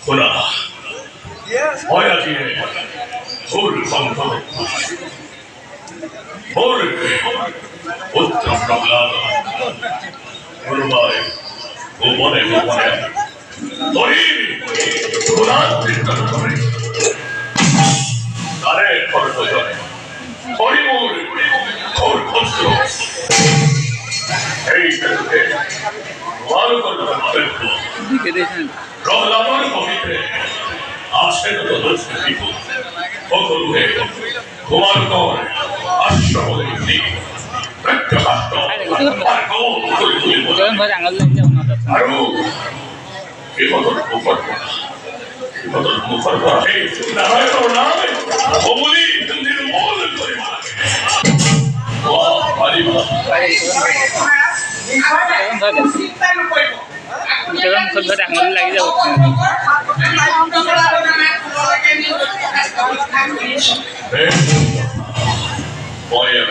허나 어야지에 허를 방방을 허를 어쩌라가 그러마에 오번에 너희 그나한테 따르거래 나의 허를 보전해 허리모를 허를 걷수로 에이 그렇게 많은 걸 말고 러라마는 거기에 아세도 넣을 수 있고 거꾸로해 고마운 걸 아시라고 했니 뺏겨갔다 알고 그걸 바로 이것을 못 받고 이것을 못 받고 에이 나라에서 올라가면 어머니 등지는 모든 소리 말하게 와 많이 Jangan berang lagi jauh. Oh iya,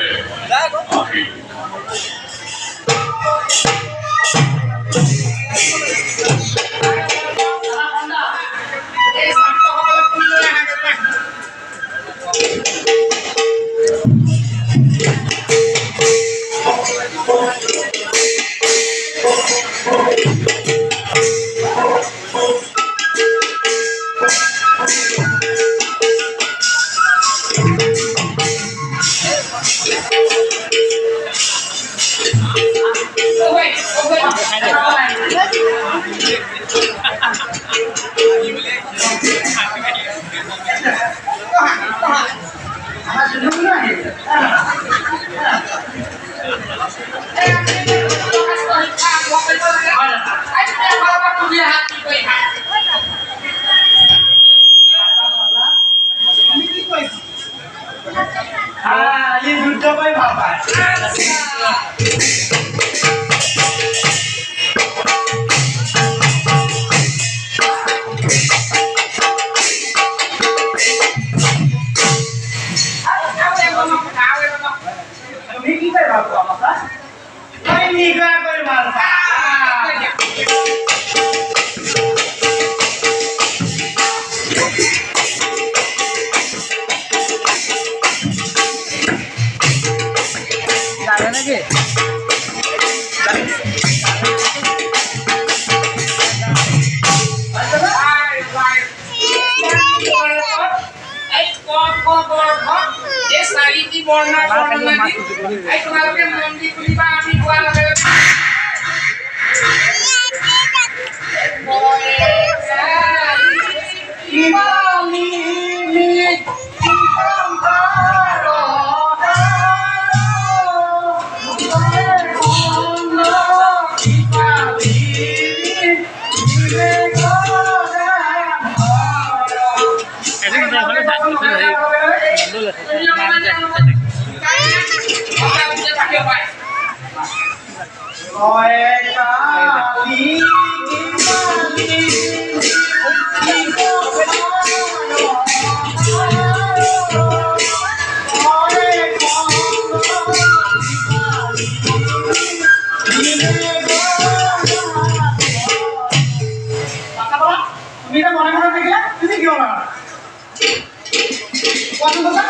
ini juga baik bapak. Mira, mona mona देखला तुझे क्यों लगा? कौन बोला?